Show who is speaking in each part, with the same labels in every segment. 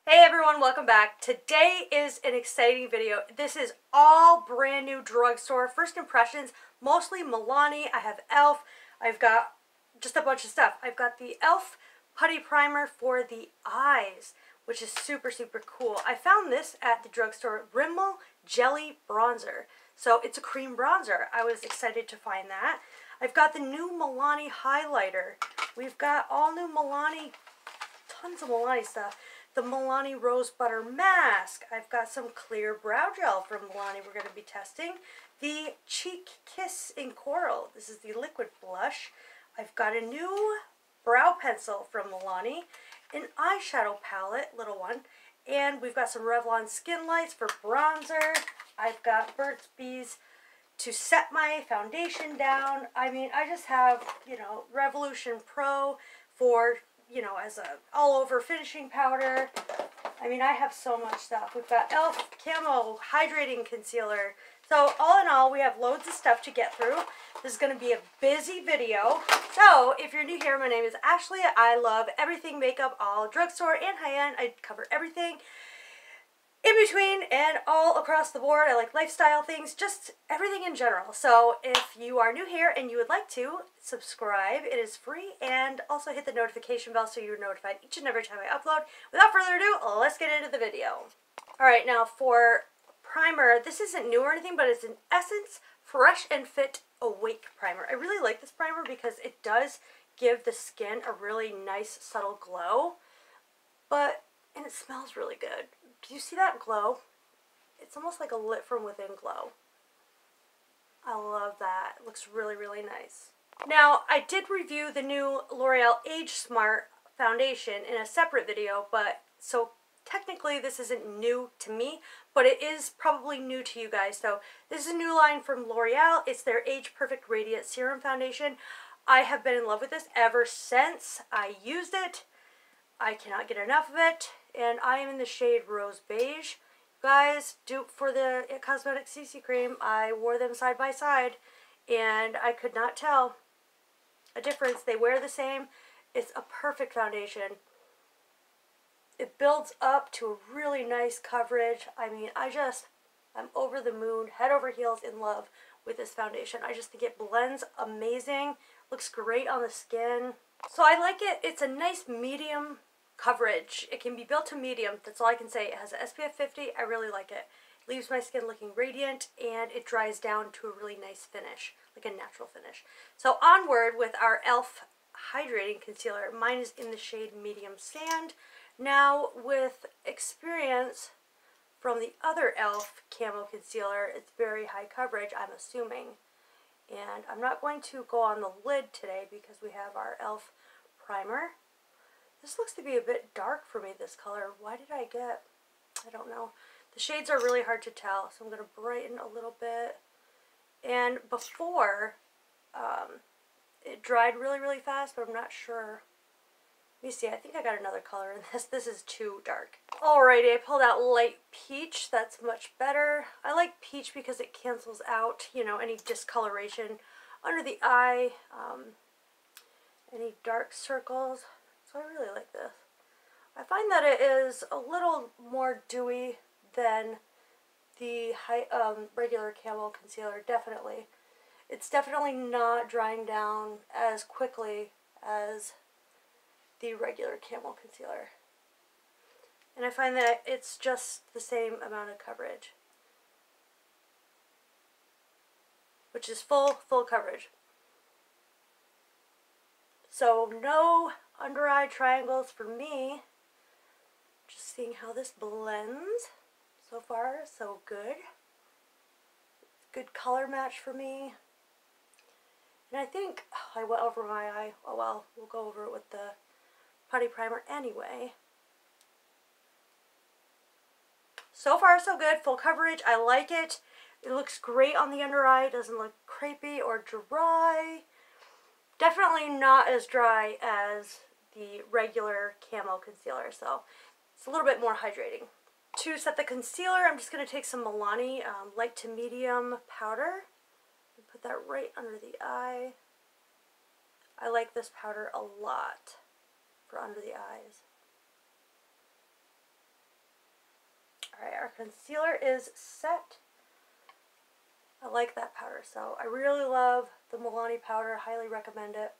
Speaker 1: Hey everyone, welcome back. Today is an exciting video. This is all brand new drugstore first impressions, mostly Milani. I have e.l.f. I've got just a bunch of stuff. I've got the e.l.f. putty primer for the eyes, which is super cool. I found this at the drugstore, Rimmel Jelly Bronzer. So it's a cream bronzer. I was excited to find that. I've got the new Milani highlighter. We've got all new Milani, tons of Milani stuff. The Milani Rose Butter Mask. I've got some clear brow gel from Milani we're going to be testing. The Cheek Kiss in Coral. This is the liquid blush. I've got a new brow pencil from Milani. An eyeshadow palette, little one. And we've got some Revlon Skin Lights for bronzer. I've got Burt's Bees to set my foundation down. I mean, I just have, Revolution Pro for, as a all-over finishing powder. I mean, I have so much stuff. We've got e.l.f. Camo Hydrating Concealer. So, all in all, we have loads of stuff to get through. This is going to be a busy video. So, if you're new here, my name is Ashley. I love everything makeup, all drugstore and high-end. I cover everything in between and all across the board. I like lifestyle things, just everything in general. So if you are new here and you would like to subscribe, it is free, and also hit the notification bell so you're notified each and every time I upload. Without further ado, let's get into the video. Alright, now for primer, this isn't new or anything, but it's an Essence Fresh and Fit Awake primer. I really like this primer because it does give the skin a really nice subtle glow, and it smells really good. Do you see that glow? It's almost like a lit from within glow. I love that. It looks really nice. Now, I did review the new L'Oreal Age Smart foundation in a separate video, so technically this isn't new to me, but it is probably new to you guys. So this is a new line from L'Oreal. It's their Age Perfect Radiant Serum Foundation. I have been in love with this ever since I used it. I cannot get enough of it, and I am in the shade Rose Beige. Guys, dupe for the It Cosmetics CC Cream. I wore them side by side, and I could not tell a difference. They wear the same. It's a perfect foundation. It builds up to a really nice coverage. I mean, I'm over the moon, head over heels in love with this foundation. I just think it blends amazing, looks great on the skin. So I like it. It's a nice medium coverage. It can be built to medium. That's all I can say. It has an SPF 50. I really like it. It leaves my skin looking radiant, and it dries down to a really nice finish, like a natural finish. So onward with our e.l.f. Hydrating Concealer. Mine is in the shade Medium Sand. Now, with experience from the other e.l.f. Camo Concealer, it's very high coverage, I'm assuming. And I'm not going to go on the lid today because we have our e.l.f. primer. This looks to be a bit dark for me, this color. Why did I don't know. The shades are really hard to tell, so I'm going to brighten a little bit. And before, it dried really fast, but I'm not sure. Let me see, I think I got another color in this. This is too dark. Alrighty, I pulled out Light Peach. That's much better. I like peach because it cancels out, any discoloration under the eye, any dark circles. So I really like this. I find that it is a little more dewy than the regular Camo Concealer, definitely. It's definitely not drying down as quickly as the regular Camo Concealer. And I find that it's just the same amount of coverage, which is full coverage. So no under eye triangles for me. Just seeing how this blends. So far, so good. Good color match for me. And I think I went over my eye. Oh well, we'll go over it with the putty primer anyway. So far, so good. Full coverage. I like it. It looks great on the under eye. It doesn't look crepey or dry. Definitely not as dry as the regular Camo Concealer, so it's a little bit more hydrating. To set the concealer, I'm just going to take some Milani light to medium powder and put that right under the eye. I like this powder a lot for under the eyes. our concealer is set. I like that powder, so I really love the Milani powder. Highly recommend it.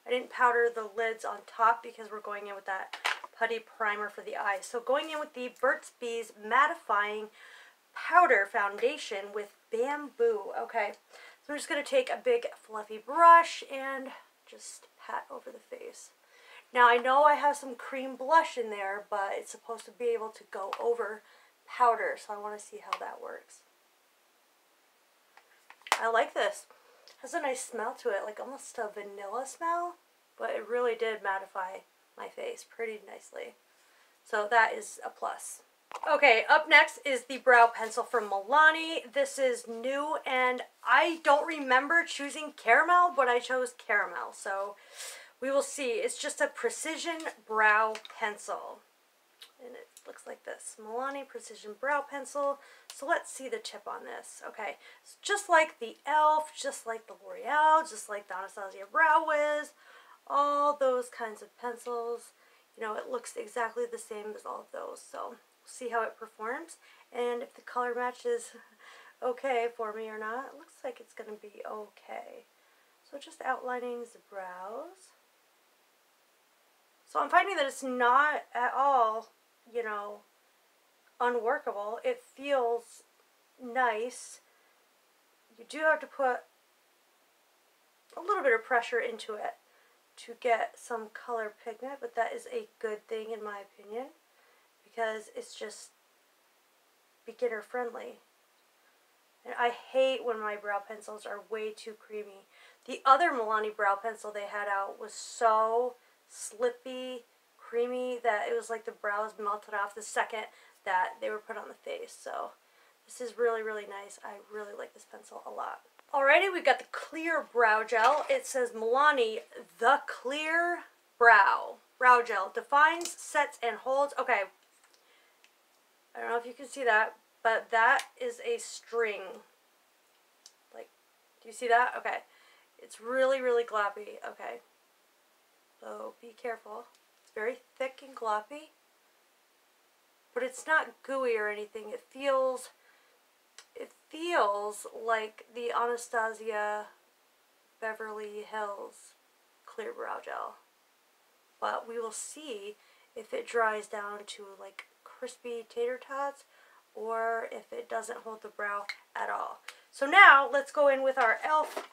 Speaker 1: I didn't powder the lids on top because we're going in with that putty primer for the eyes. So going in with the Burt's Bees mattifying powder foundation with Bamboo. Okay, so I'm just going to take a big fluffy brush and just pat over the face. Now I know I have some cream blush in there, but it's supposed to be able to go over powder, so I want to see how that works. I like this. It has a nice smell to it, like almost a vanilla smell, but it really did mattify my face pretty nicely. So that is a plus. Okay, up next is the brow pencil from Milani. This is new, and I don't remember choosing caramel, but I chose caramel, so we will see. It's just a precision brow pencil, and it looks like this. Milani Precision Brow Pencil. So let's see the tip on this. Okay, it's just like the e.l.f., just like the L'Oreal, just like the Anastasia Brow Wiz, all those kinds of pencils. You know, it looks exactly the same as all of those, so we'll see how it performs, and if the color match is okay for me or not. It looks like it's going to be okay. So just outlining the brows. So I'm finding that it's not at all, you know, unworkable. It feels nice. You do have to put a little bit of pressure into it to get some color pigment, but that is a good thing in my opinion, because it's just beginner friendly. And I hate when my brow pencils are way too creamy. The other Milani brow pencil they had out was so slippy, creamy, that it was like the brows melted off the second that they were put on the face. So this is really, really nice. I really like this pencil a lot. Alrighty, we've got the clear brow gel. It says Milani, the clear brow gel. Defines, sets, and holds. Okay, I don't know if you can see that, but that is a string. Like, do you see that? Okay. It's really, really gloppy. Okay. So be careful. It's very thick and gloppy, but it's not gooey or anything. It feels like the Anastasia Beverly Hills clear brow gel. But we will see if it dries down to like crispy tater tots or if it doesn't hold the brow at all. So now let's go in with our e.l.f.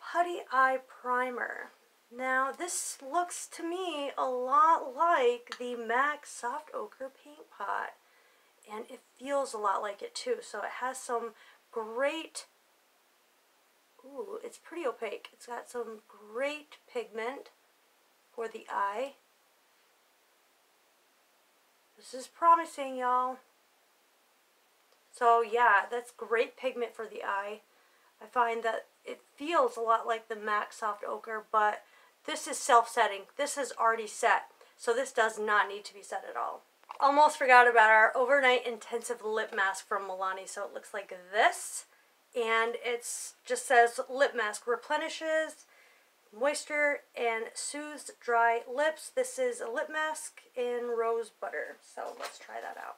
Speaker 1: Putty Eye Primer. Now this looks to me a lot like the MAC Soft Ochre Paint Pot, and it feels a lot like it too. So it has some great, ooh, it's pretty opaque. It's got some great pigment for the eye. This is promising, y'all. So yeah, that's great pigment for the eye. I find that it feels a lot like the MAC Soft Ochre, but this is self-setting. This is already set, so this does not need to be set at all. Almost forgot about our Overnight Intensive Lip Mask from Milani. So it looks like this, and it's just says lip mask replenishes moisture and soothes dry lips. This is a lip mask in rose butter, so let's try that out.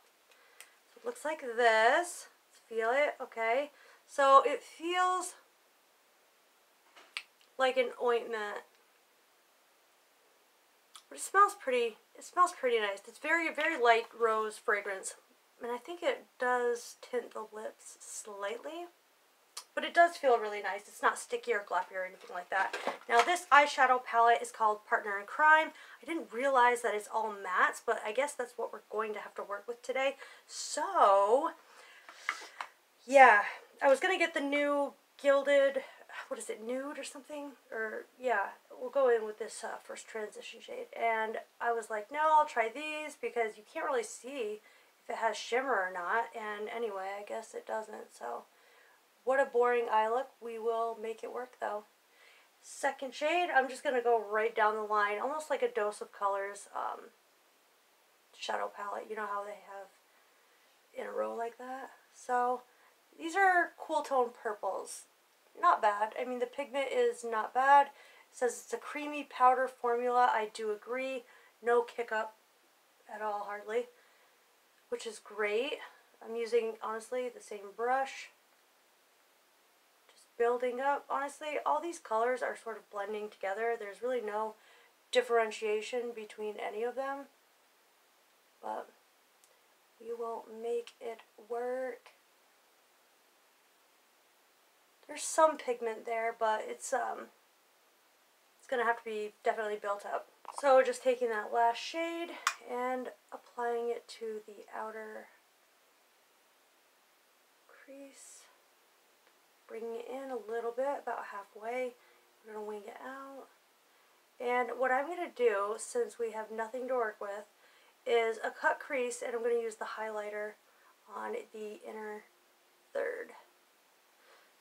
Speaker 1: So it looks like this. Let's feel it. Okay, so it feels like an ointment, but it smells pretty. It smells pretty nice. It's very, very light rose fragrance, and I think it does tint the lips slightly, but it does feel really nice. It's not sticky or gloppy or anything like that. Now this eyeshadow palette is called Partner in Crime. I didn't realize that it's all mattes, but I guess that's what we're going to have to work with today. So yeah, I was gonna get the new gilded, what is it, nude or something? Or yeah, we'll go in with this first transition shade. And I was like, no, I'll try these because you can't really see if it has shimmer or not. And anyway, I guess it doesn't. So what a boring eye look. We will make it work though. Second shade, I'm just going to go right down the line, almost like a Dose of Colors shadow palette. You know how they have in a row like that? So these are cool tone purples. Not bad. I mean, the pigment is not bad. It says it's a creamy powder formula. I do agree. No kick up at all, hardly, which is great. I'm using, honestly, the same brush. Just building up. Honestly, all these colors are sort of blending together. There's really no differentiation between any of them. But we will make it work. There's some pigment there, but it's gonna have to be definitely built up. So just taking that last shade and applying it to the outer crease. Bringing it in a little bit, about halfway. We're gonna wing it out. And what I'm gonna do, since we have nothing to work with, is a cut crease, and I'm gonna use the highlighter on the inner third.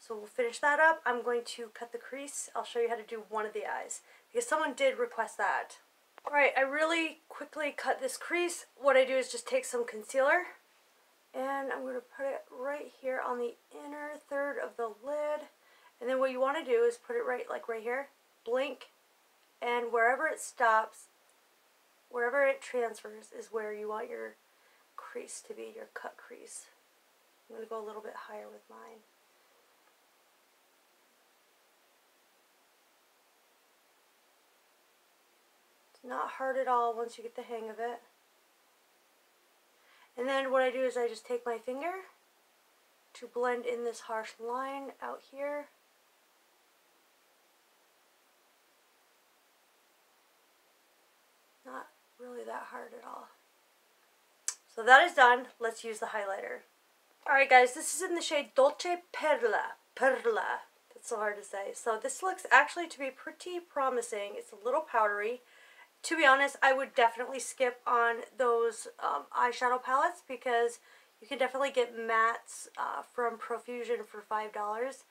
Speaker 1: So we'll finish that up. I'm going to cut the crease. I'll show you how to do one of the eyes, because someone did request that. Alright, I really quickly cut this crease. What I do is just take some concealer, and I'm going to put it right here on the inner third of the lid. And then what you want to do is put it right here, blink, and wherever it stops, wherever it transfers is where you want your crease to be, your cut crease. I'm going to go a little bit higher with mine. Not hard at all once you get the hang of it. And then what I do is I just take my finger to blend in this harsh line out here. Not really that hard at all. So that is done. Let's use the highlighter. Alright guys, this is in the shade Dolce Perla. Perla. That's so hard to say. So this looks actually to be pretty promising. It's a little powdery. To be honest, I would definitely skip on those eyeshadow palettes, because you can definitely get mattes from Profusion for $5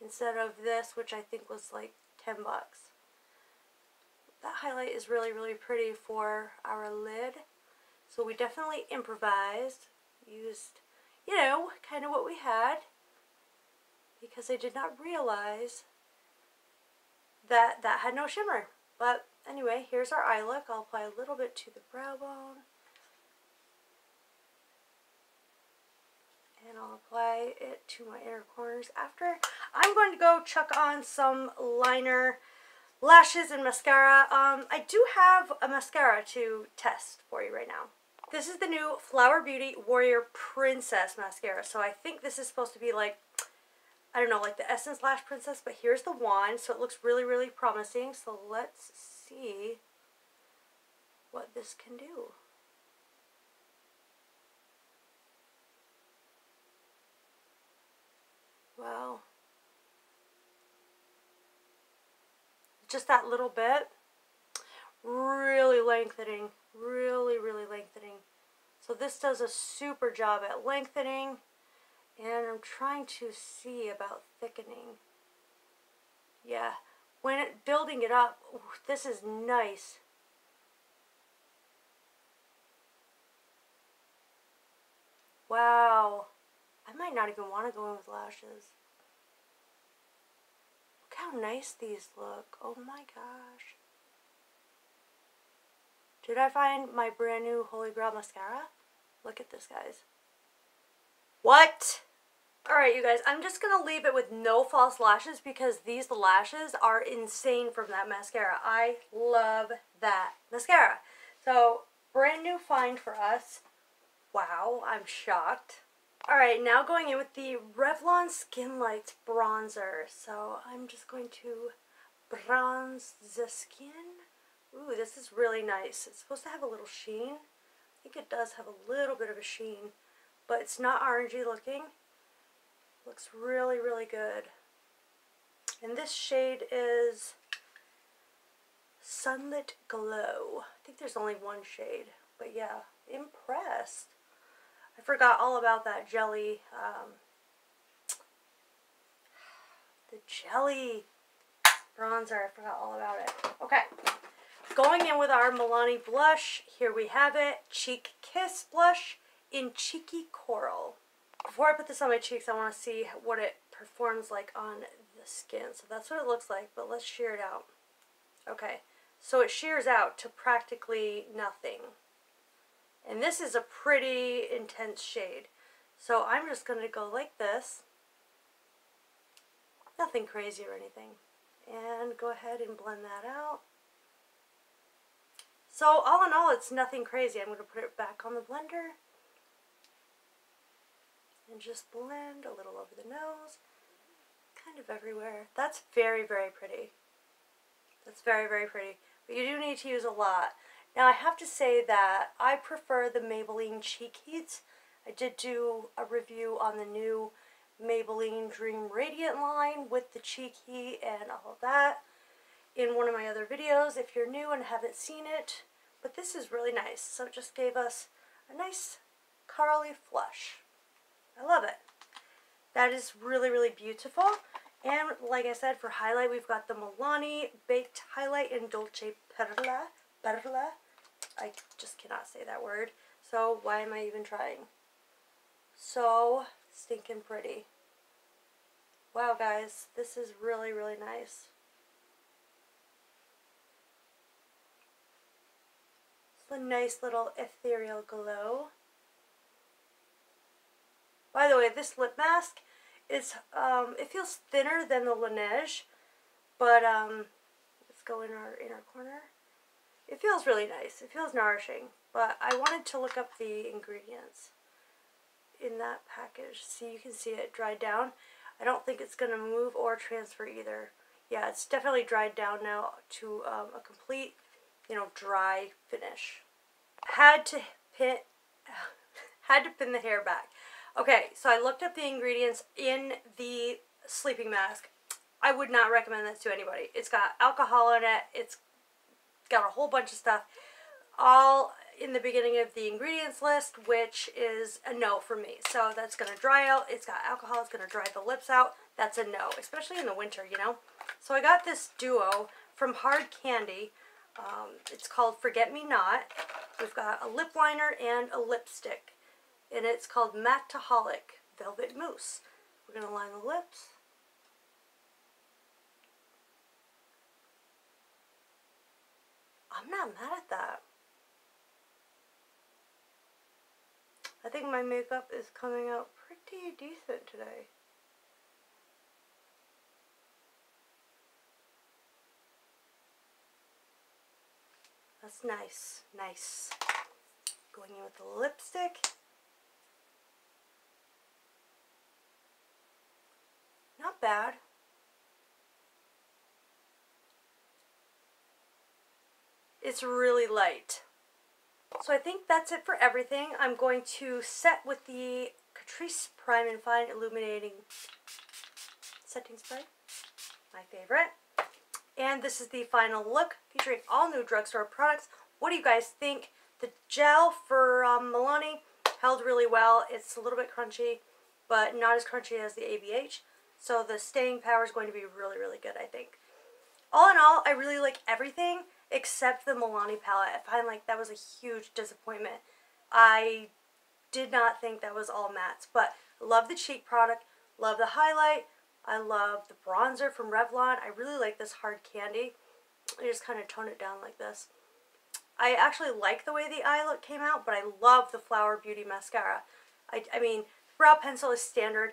Speaker 1: instead of this, which I think was like 10 bucks. That highlight is really, really pretty for our lid. So we definitely improvised, used, you know, kind of what we had, because I did not realize that that had no shimmer. But anyway, here's our eye look. I'll apply a little bit to the brow bone. And I'll apply it to my inner corners after. I'm going to go chuck on some liner, lashes, and mascara. I do have a mascara to test for you right now. This is the new Flower Beauty Warrior Princess mascara. So I think this is supposed to be like, I don't know, like the Essence Lash Princess, but here's the wand, so it looks really, really promising. So let's see what this can do. Wow. Just that little bit, really lengthening, really, really lengthening. So this does a super job at lengthening. And I'm trying to see about thickening. Yeah, when building it up, ooh, this is nice. Wow. I might not even want to go in with lashes. Look how nice these look. Oh my gosh. Did I find my brand new Holy Grail mascara? Look at this, guys. What? Alright, you guys, I'm just going to leave it with no false lashes, because these lashes are insane from that mascara. I love that mascara. So, brand new find for us. Wow, I'm shocked. Alright, now going in with the Revlon Skin Lights bronzer. So, I'm just going to bronze the skin. Ooh, this is really nice. It's supposed to have a little sheen. I think it does have a little bit of a sheen, but it's not orangey looking. Looks really, really good. And this shade is Sunlit Glow. I think there's only one shade, but yeah, impressed. I forgot all about that jelly, the jelly bronzer. I forgot all about it. Okay, going in with our Milani blush. Here we have it, Cheek Kiss blush in Cheeky Coral. Before I put this on my cheeks, I want to see what it performs like on the skin. So that's what it looks like, but let's shear it out. Okay, so it shears out to practically nothing. And this is a pretty intense shade. So I'm just going to go like this. Nothing crazy or anything. And go ahead and blend that out. So all in all, it's nothing crazy. I'm going to put it back on the blender. And just blend a little over the nose. Kind of everywhere. That's very, very pretty. That's very, very pretty. But you do need to use a lot. Now I have to say that I prefer the Maybelline Cheek Heats. I did do a review on the new Maybelline Dream Radiant line with the cheek heat and all of that in one of my other videos if you're new and haven't seen it. But this is really nice. So it just gave us a nice corally flush. I love it. That is really, really beautiful. And like I said, for highlight, we've got the Milani Baked Highlight in Dolce Perla. Perla. I just cannot say that word. So why am I even trying? So stinking pretty. Wow, guys. This is really, really nice. It's a nice little ethereal glow. By the way, this lip mask is, it feels thinner than the Laneige, but, let's go in our inner corner. It feels really nice. It feels nourishing, but I wanted to look up the ingredients in that package. See, you can see it dried down. I don't think it's going to move or transfer either. Yeah, it's definitely dried down now to a complete, dry finish. Had to pin the hair back. Okay, so I looked up the ingredients in the sleeping mask. I would not recommend this to anybody. It's got alcohol in it. It's got a whole bunch of stuff all in the beginning of the ingredients list, which is a no for me. So that's going to dry out. It's got alcohol. It's going to dry the lips out. That's a no, especially in the winter, So I got this duo from Hard Candy. It's called Forget Me Not. We've got a lip liner and a lipstick. And it's called Mataholic Velvet Mousse. We're going to line the lips. I'm not mad at that. I think my makeup is coming out pretty decent today. That's nice. Nice. Going in with the lipstick. Not bad. It's really light. So I think that's it for everything. I'm going to set with the Catrice Prime and Fine Illuminating Setting Spray. My favorite. And this is the final look featuring all new drugstore products. What do you guys think? The gel for Milani held really well. It's a little bit crunchy, but not as crunchy as the ABH. So the staying power is going to be really, really good, I think. All in all, I really like everything except the Milani palette. I find like that was a huge disappointment. I did not think that was all mattes, but love the cheek product, love the highlight, I love the bronzer from Revlon. I really like this Hard Candy. I just kind of tone it down like this. I actually like the way the eye look came out, but I love the Flower Beauty mascara. I mean, brow pencil is standard.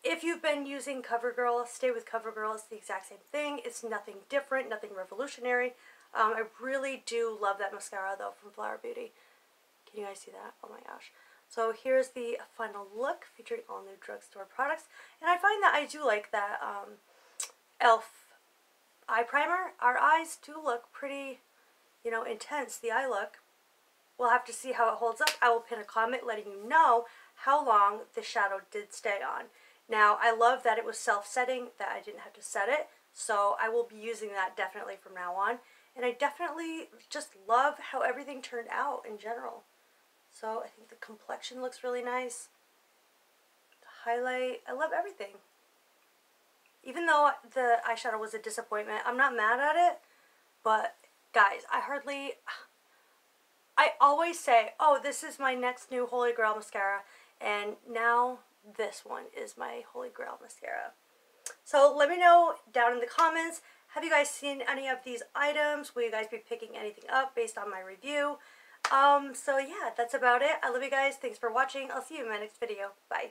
Speaker 1: If you've been using CoverGirl, stay with CoverGirl. It's the exact same thing. It's nothing different, nothing revolutionary. I really do love that mascara, though, from Flower Beauty. Can you guys see that? Oh, my gosh. So here's the final look featuring all new drugstore products. And I find that I do like that e.l.f. eye primer. Our eyes do look pretty, intense, the eye look. We'll have to see how it holds up. I will pin a comment letting you know how long the shadow did stay on. Now, I love that it was self-setting, that I didn't have to set it. So I will be using that definitely from now on. And I definitely just love how everything turned out in general. So I think the complexion looks really nice. The highlight, I love everything. Even though the eyeshadow was a disappointment, I'm not mad at it. But guys, I always say, oh, this is my next new Holy Grail mascara. And now this one is my Holy Grail mascara. So let me know down in the comments, have you guys seen any of these items? Will you guys be picking anything up based on my review? So yeah, that's about it. I love you guys. Thanks for watching. I'll see you in my next video. Bye.